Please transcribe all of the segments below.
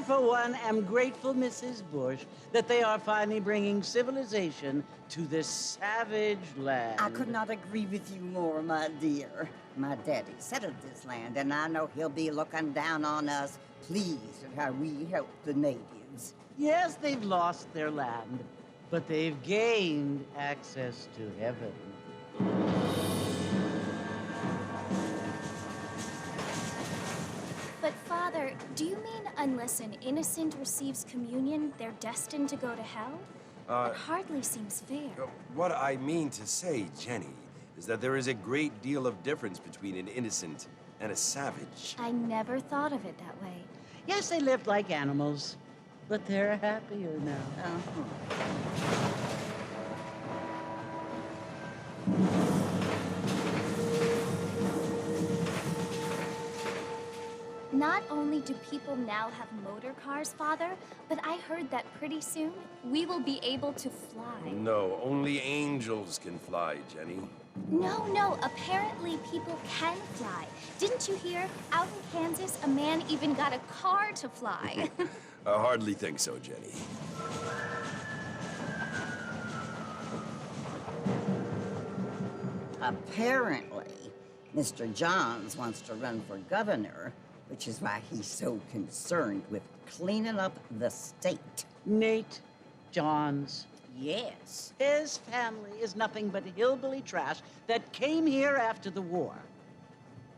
for one, am grateful, Mrs. Bush, that they are finally bringing civilization to this savage land. I could not agree with you more, my dear. My daddy settled this land, and I know he'll be looking down on us, pleased at how we help the natives. Yes, they've lost their land, but they've gained access to heaven. But, Father, do you mean unless an innocent receives communion, they're destined to go to hell? That hardly seems fair. What I mean to say, Jenny, is that there is a great deal of difference between an innocent and a savage. I never thought of it that way. Yes, they lived like animals, but they're happier now. Not only do people now have motor cars, Father, but I heard that pretty soon we will be able to fly. No, only angels can fly, Jenny. No, apparently people can fly. Didn't you hear? Out in Kansas, a man even got a car to fly. I hardly think so, Jenny. Apparently, Mr. Johns wants to run for governor, which is why he's so concerned with cleaning up the state. Nate Johns. Yes. His family is nothing but hillbilly trash that came here after the war.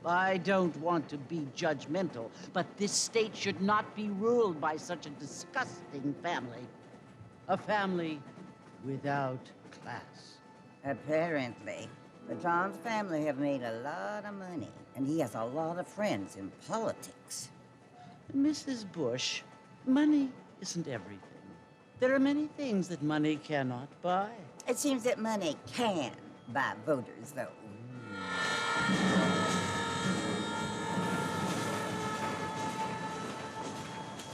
I don't want to be judgmental, but this state should not be ruled by such a disgusting family. A family without class. Apparently. The Johns family have made a lot of money, and he has a lot of friends in politics. Mrs. Bush, money isn't everything. There are many things that money cannot buy. It seems that money can buy voters, though.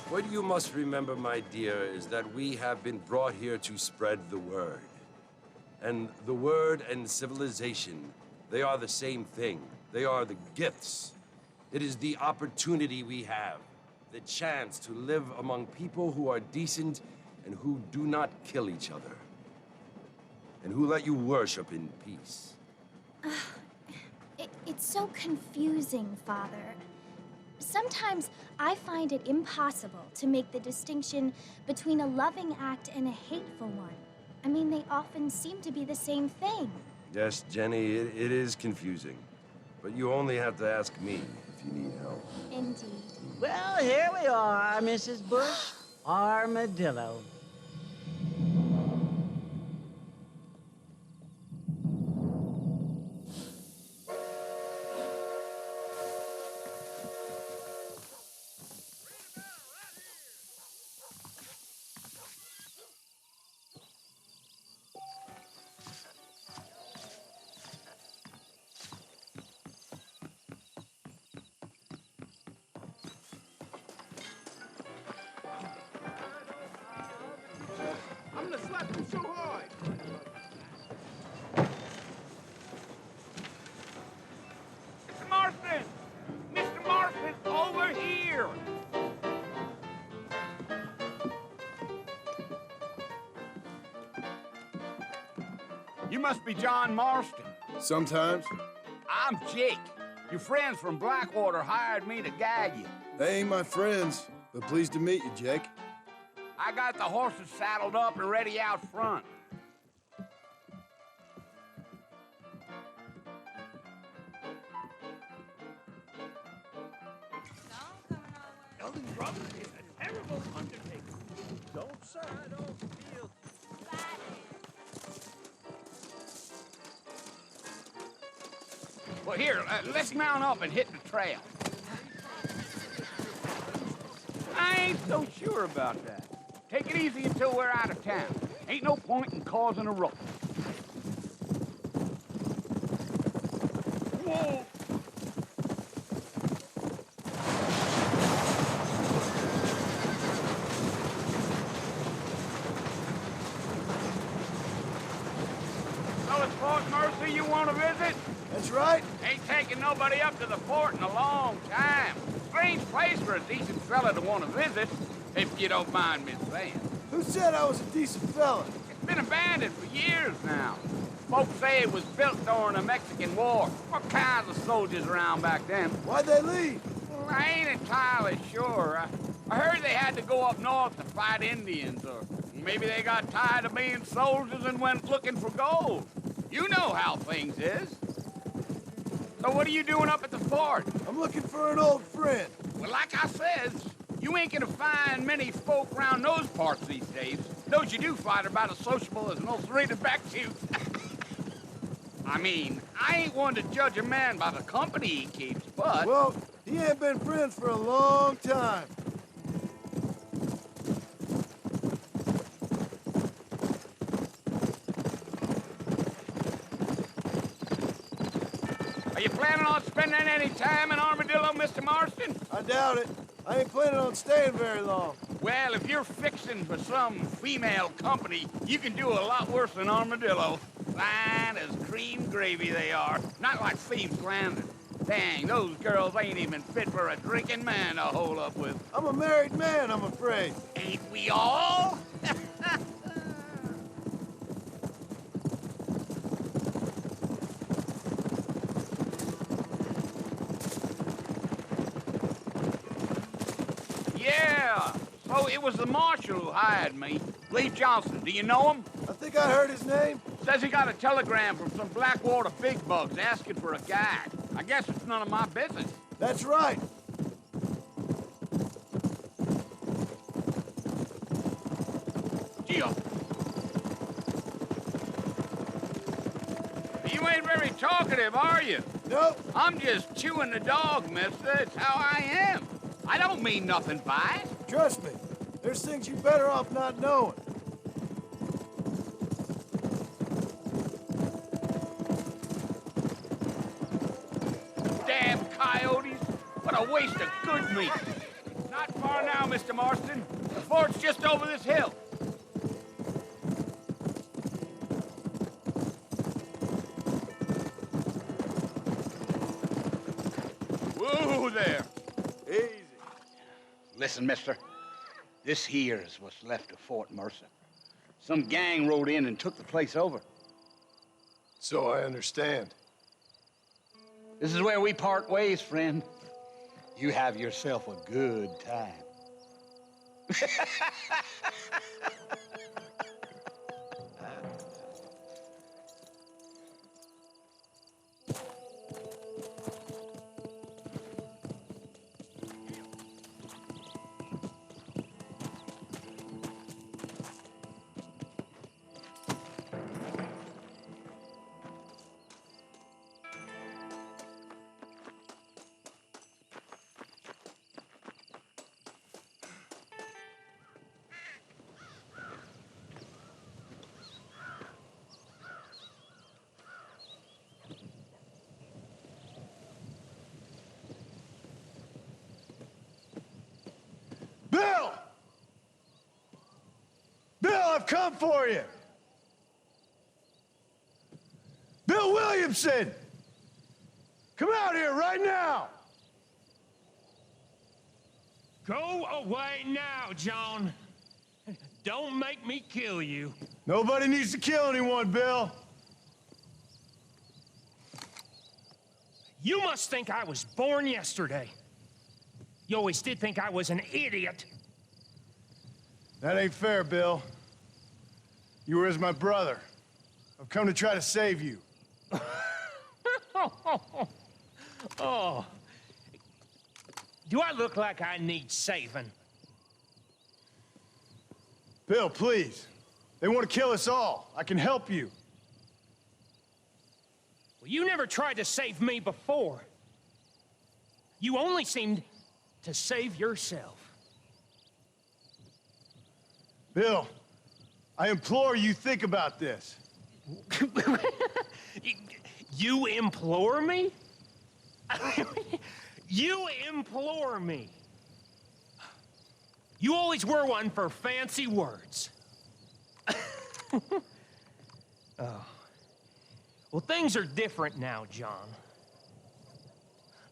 What you must remember, my dear, is that we have been brought here to spread the word. And the word and civilization, they are the same thing. They are the gifts. It is the opportunity we have, the chance to live among people who are decent and who do not kill each other, and who let you worship in peace. It's so confusing, Father. Sometimes I find it impossible to make the distinction between a loving act and a hateful one. I mean, they often seem to be the same thing. Yes, Jenny, it is confusing. But you only have to ask me if you need help. Indeed. Well, here we are, Mrs. Bush. Armadillo. I'm gonna slap him so hard. Mr. Marston! Mr. Marston, over here! You must be John Marston. Sometimes. I'm Jake. Your friends from Blackwater hired me to guide you. They ain't my friends, but pleased to meet you, Jake. I got the horses saddled up and ready out front. Eldon Drummond is a terrible undertaker. Don't say I don't feel. Well, here, let's mount up and hit the trail. I ain't so sure about that. Take it easy until we're out of town. Ain't no point in causing a ruckus. Whoa! So it's Fort Mercy you want to visit? That's right. Ain't taking nobody up to the fort in a long time. Strange place for a decent fella to want to visit. if you don't mind me saying. Who said I was a decent fella? It's been abandoned for years now. Folks say it was built during the Mexican War. All kinds of soldiers around back then. Why'd they leave? Well, I ain't entirely sure. I heard they had to go up north to fight Indians, or maybe they got tired of being soldiers and went looking for gold. You know how things is. So what are you doing up at the fort? I'm looking for an old friend. Well, like I says, you ain't gonna find many folk around those parts these days. Those you do find are about as sociable as an ulcerated back tooth. I mean, I ain't one to judge a man by the company he keeps, but... Well, he ain't been friends for a long time. Are you planning on spending any time in Armadillo, Mr. Marston? I doubt it. I ain't planning on staying very long. Well, if you're fixing for some female company, you can do a lot worse than Armadillo. Fine as cream gravy they are. Not like Thieves Landing. Dang, those girls ain't even fit for a drinking man to hole up with. I'm a married man, I'm afraid. Ain't we all? Yeah, so it was the marshal who hired me. Lee Johnson, do you know him? I think I heard his name. Says he got a telegram from some Blackwater big bugs asking for a guide. I guess it's none of my business. That's right. Gio. You ain't very talkative, are you? Nope. I'm just chewing the dog, mister. It's how I am. I don't mean nothing by it. Trust me. There's things you better off not knowing. Damn coyotes. What a waste of good meat. Not far now, Mr. Marston. The fort's just over this hill. Whoa there. Easy. Listen, mister. This here is what's left of Fort Mercer. Some gang rode in and took the place over. So I understand. This is where we part ways, friend. You have yourself a good time. Bill! Bill, I've come for you! Bill Williamson! Come out here right now! Go away now, John. Don't make me kill you. Nobody needs to kill anyone, Bill. You must think I was born yesterday. You always did think I was an idiot. That ain't fair, Bill. You were as my brother. I've come to try to save you. Oh. Do I look like I need saving? Bill, please. They want to kill us all. I can help you. Well, you never tried to save me before. You only seemed to save yourself. Bill, I implore you think about this. You implore me? You implore me. You always were one for fancy words. Oh. Well, things are different now, John.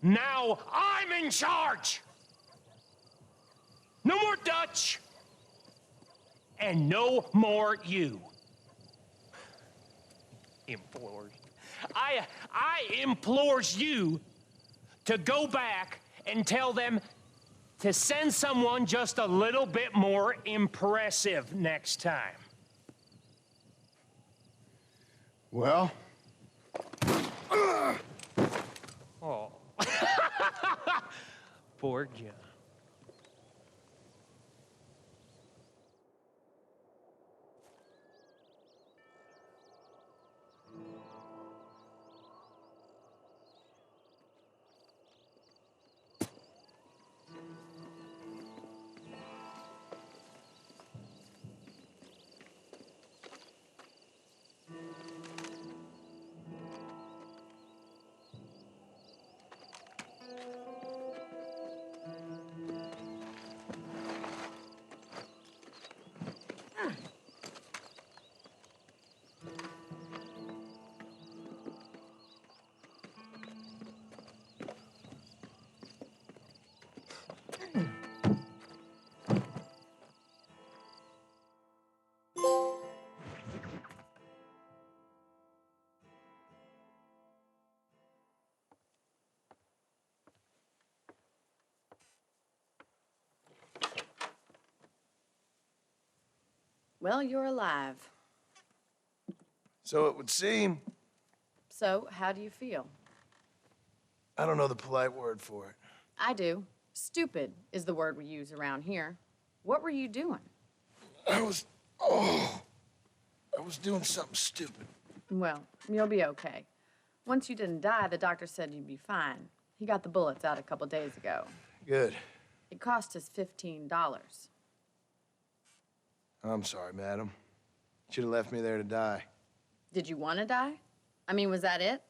Now I'm in charge! No more Dutch! and no more you. Implores. I implores you to go back and tell them to send someone just a little bit more impressive next time. Well? Oh. Poor John. Well, you're alive. So it would seem. So, how do you feel? I don't know the polite word for it. I do. Stupid is the word we use around here. What were you doing? I was doing something stupid. Well, you'll be okay. Once you didn't die, the doctor said you'd be fine. He got the bullets out a couple days ago. Good. It cost us $15. I'm sorry, madam. Should have left me there to die. Did you want to die? I mean, was that it?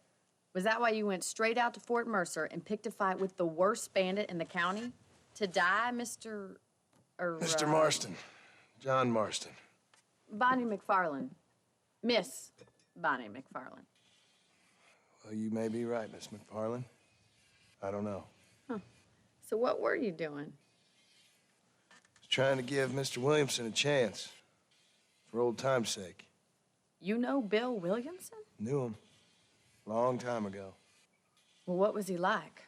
Was that why you went straight out to Fort Mercer and picked a fight with the worst bandit in the county? To die, Mr. Mr. Marston. John Marston. Bonnie McFarland. Miss Bonnie McFarland. Well, you may be right, Miss McFarland. I don't know. Huh. So what were you doing? Was trying to give Mr. Williamson a chance. For old time's sake. You know Bill Williamson? Knew him. Long time ago. Well, what was he like?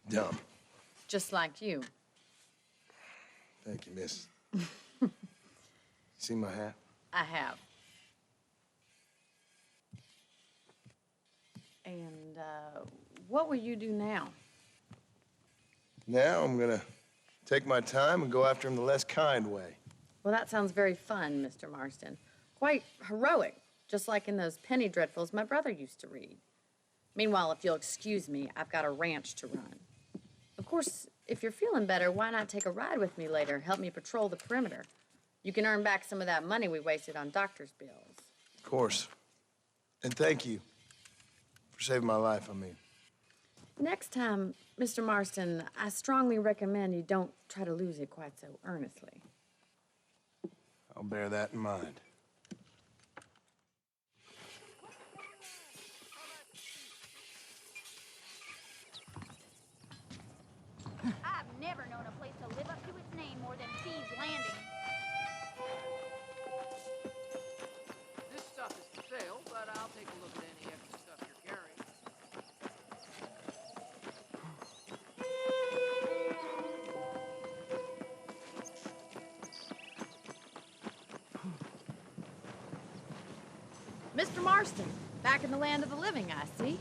Dumb. Just like you. Thank you, miss. See my hat? I have. And, what will you do now? Now I'm gonna take my time and go after him the less kind way. Well, that sounds very fun, Mr. Marston. Quite heroic, just like in those penny dreadfuls my brother used to read. Meanwhile, if you'll excuse me, I've got a ranch to run. Of course, if you're feeling better, why not take a ride with me later? Help me patrol the perimeter. You can earn back some of that money we wasted on doctor's bills. Of course. And thank you for saving my life, I mean. Next time, Mr. Marston, I strongly recommend you don't try to lose it quite so earnestly. I'll bear that in mind. I've never known a place to live up to its name more than Thieves' Landing. This stuff is for sale, but I'll take a look at any extra stuff you're carrying. Mr. Marston, back in the land of the living, I see.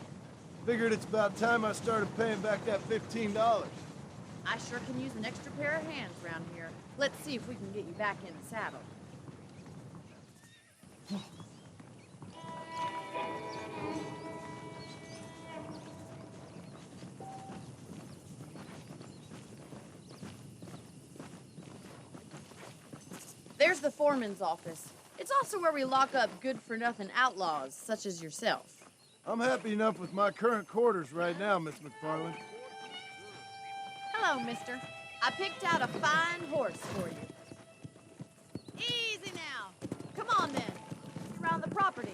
Figured it's about time I started paying back that $15. I sure can use an extra pair of hands around here. Let's see if we can get you back in the saddle. There's the foreman's office. It's also where we lock up good-for-nothing outlaws, such as yourself. I'm happy enough with my current quarters right now, Miss McFarland. Hello, mister. I picked out a fine horse for you. Easy now. Come on, then. Around the property.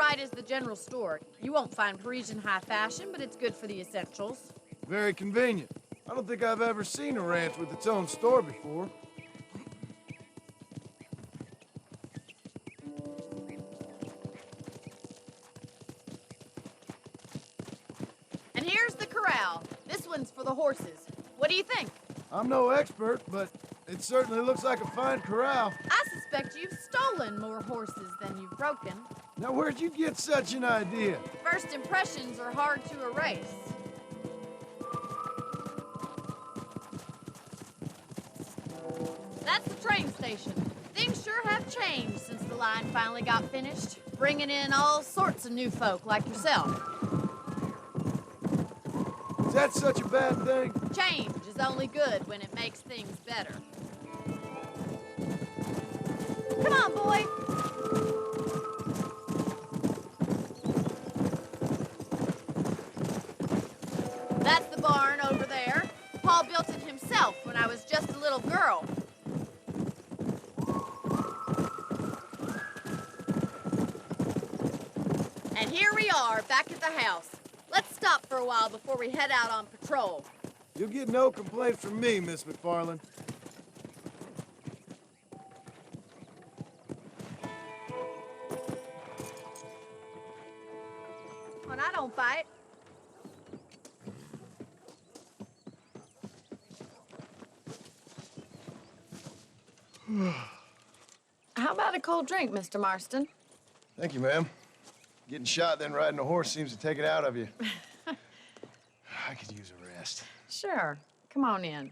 right is the general store. You won't find Parisian high fashion, but it's good for the essentials. Very convenient. I don't think I've ever seen a ranch with its own store before. And here's the corral. This one's for the horses. What do you think? I'm no expert, but it certainly looks like a fine corral. I suspect you've stolen more horses than you've broken. Now, where'd you get such an idea? First impressions are hard to erase. That's the train station. Things sure have changed since the line finally got finished, bringing in all sorts of new folk like yourself. Is that such a bad thing? Change is only good when it makes things better. Come on, boy. That's the barn over there. Paul built it himself when I was just a little girl. And here we are, back at the house. Let's stop for a while before we head out on patrol. You'll get no complaints from me, Miss McFarland. When I don't fight. How about a cold drink, Mr. Marston? Thank you, ma'am. Getting shot, then riding a horse seems to take it out of you. I could use a rest. Sure. Come on in.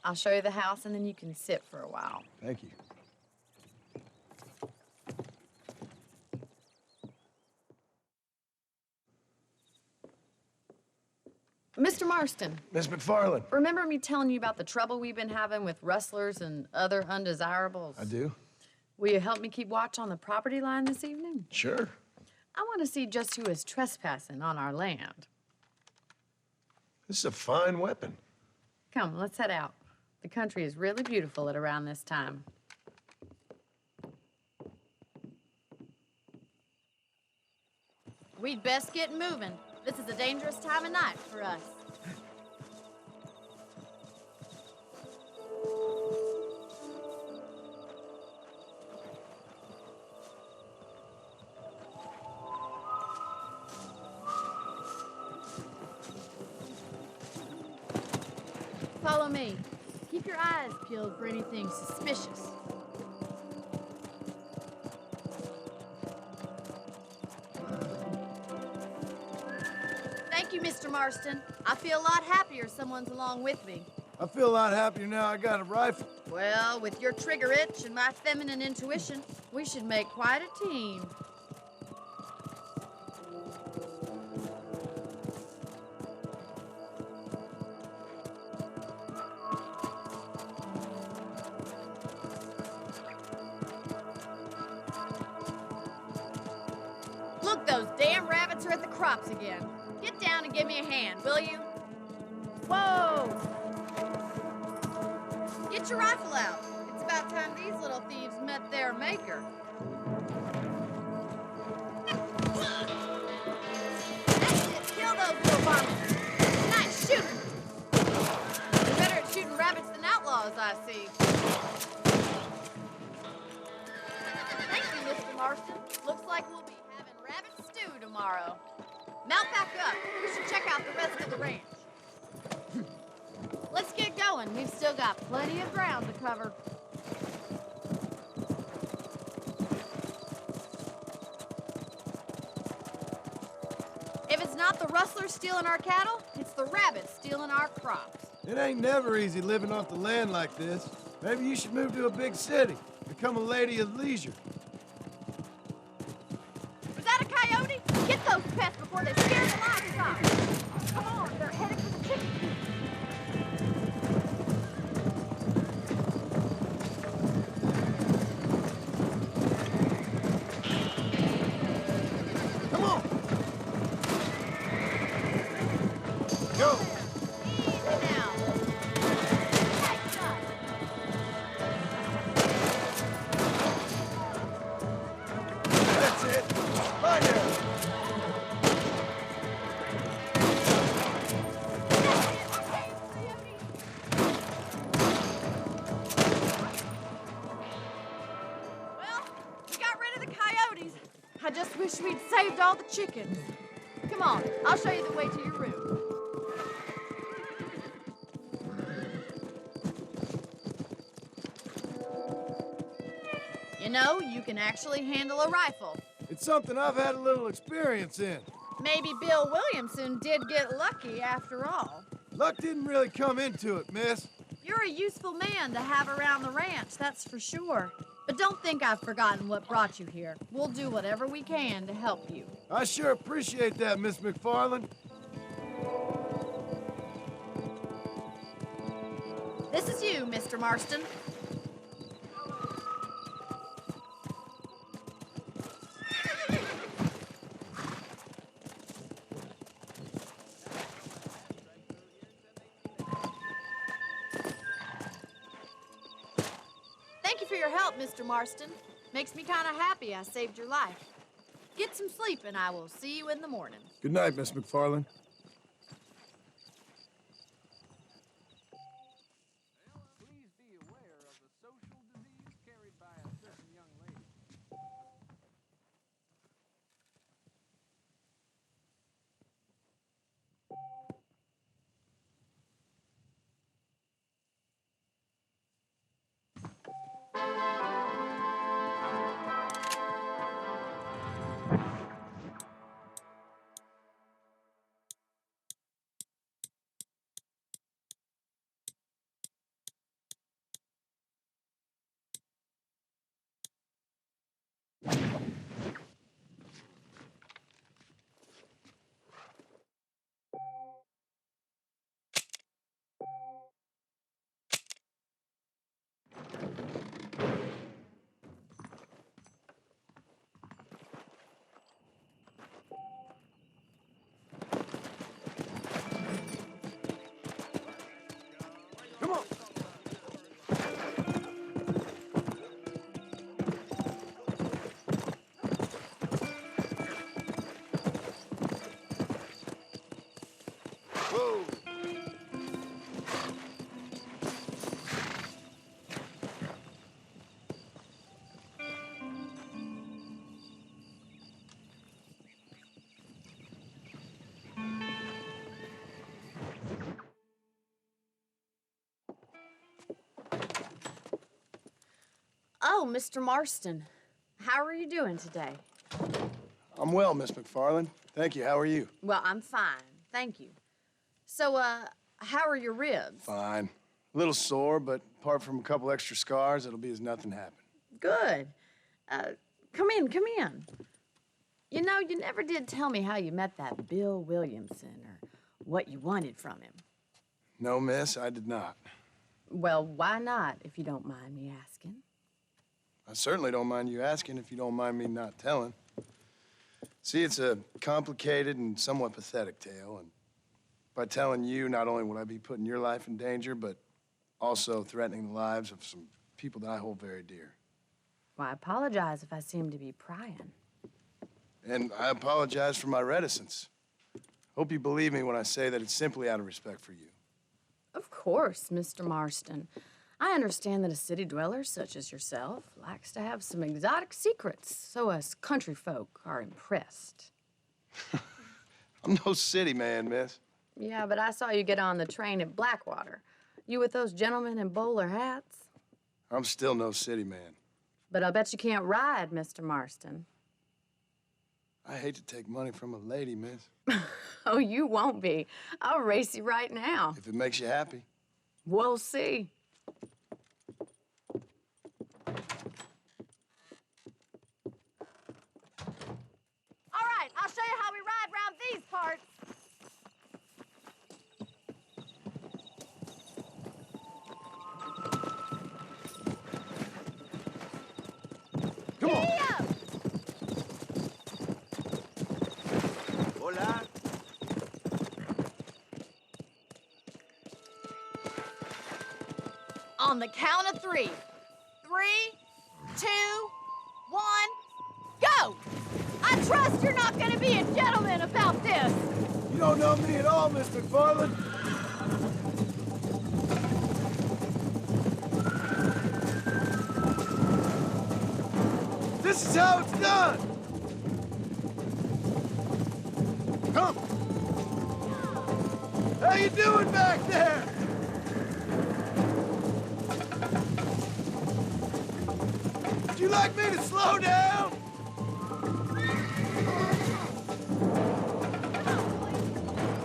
I'll show you the house, and then you can sit for a while. Thank you. Mr. Marston. Miss McFarland. Remember me telling you about the trouble we've been having with rustlers and other undesirables? I do. Will you help me keep watch on the property line this evening? Sure. I want to see just who is trespassing on our land. This is a fine weapon. Come, let's head out. The country is really beautiful at around this time. We'd best get moving. This is a dangerous time of night for us. Follow me. Keep your eyes peeled for anything suspicious. Thank you, Mr. Marston. I feel a lot happier someone's along with me. I feel a lot happier now I got a rifle. Well, with your trigger itch and my feminine intuition, we should make quite a team. Look, those damn rabbits are at the crops again. Get down and give me a hand, will you? Whoa! Get your rifle out. It's about time these little thieves met their maker. That's it. Kill those little varmints. Nice shooting. You're better at shooting rabbits than outlaws, I see. Thank you, Mr. Marston. Looks like we'll be having rabbit stew tomorrow. Mount back up. We should check out the rest of the ranch. Let's get going. We've still got plenty of ground to cover. If it's not the rustlers stealing our cattle, it's the rabbits stealing our crops. It ain't never easy living off the land like this. Maybe you should move to a big city. Become a lady of leisure. Was that a coyote? Get those pests before they scare the livestock. Come on, they're headed for the chicken coop. Come on! Go! Easy now. Nice shot. all the chickens. Come on, I'll show you the way to your room. You know, you can actually handle a rifle. It's something I've had a little experience in. Maybe Bill Williamson did get lucky after all. Luck didn't really come into it, miss. You're a useful man to have around the ranch, that's for sure. But don't think I've forgotten what brought you here. We'll do whatever we can to help you. I sure appreciate that, Miss McFarland. This is you, Mr. Marston. Thank you for your help, Mr. Marston. Makes me kind of happy I saved your life. Get some sleep, and I will see you in the morning. Good night, Miss McFarland. Please be aware of the social disease carried by a certain young lady. Come on. Whoa. Oh, Mr. Marston. How are you doing today? I'm well, Miss McFarland. Thank you. How are you? Well, I'm fine. Thank you. So, how are your ribs? Fine. A little sore, but apart from a couple extra scars, it'll be as nothing happened. Good. Come in, come in. You know, you never did tell me how you met that Bill Williamson or what you wanted from him. No, miss, I did not. Well, why not, if you don't mind me asking? I certainly don't mind you asking if you don't mind me not telling. See, it's a complicated and somewhat pathetic tale, and by telling you, not only would I be putting your life in danger, but also threatening the lives of some people that I hold very dear. Well, I apologize if I seem to be prying. And I apologize for my reticence. Hope you believe me when I say that it's simply out of respect for you. Of course, Mr. Marston. I understand that a city dweller such as yourself likes to have some exotic secrets, so us country folk are impressed. I'm no city man, miss. Yeah, but I saw you get on the train at Blackwater. You with those gentlemen in bowler hats? I'm still no city man. But I'll bet you can't ride, Mr. Marston. I hate to take money from a lady, miss. Oh, you won't be. I'll race you right now. If it makes you happy. We'll see. All right, I'll show you how we ride around these parts. Come on. Hola. On the count of 3. 3, 2, 1, go! I trust you're not gonna be a gentleman about this. You don't know me at all, Miss McFarland. This is how it's done. Come! How you doing back there? Would you like me to slow down?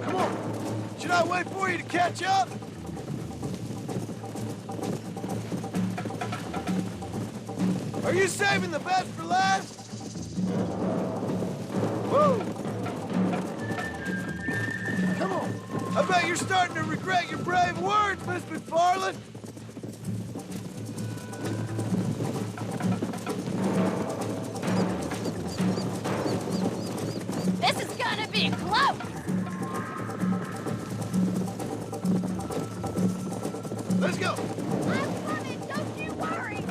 Come on. Should I wait for you to catch up? Are you saving the best for last? Whoa! Come on. I bet you're starting to regret your brave words, Miss McFarland. This is gonna be close! Let's go. I'm coming, don't you worry!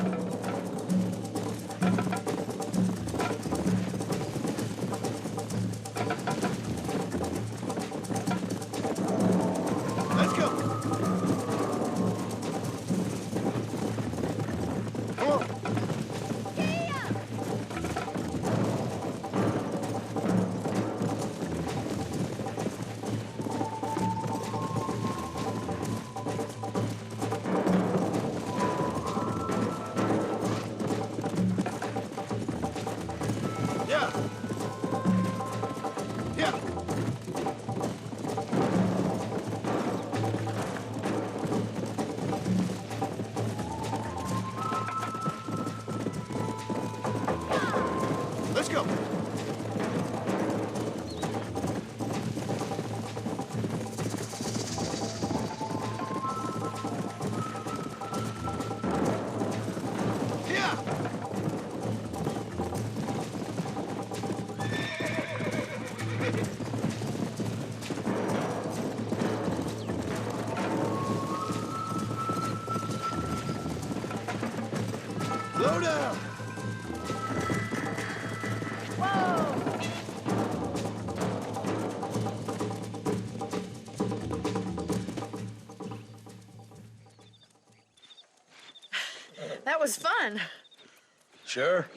Let's go. Come on. Yeah. Yeah. Let's go. Yeah. Slow down. That was fun. Sure.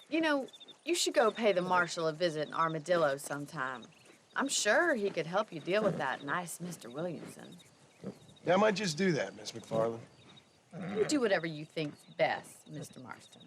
You know, you should go pay the marshal a visit in Armadillo sometime. I'm sure he could help you deal with that nice Mr. Williamson. Yeah, I might just do that, Miss McFarland. You do whatever you think's best, Mr. Marston.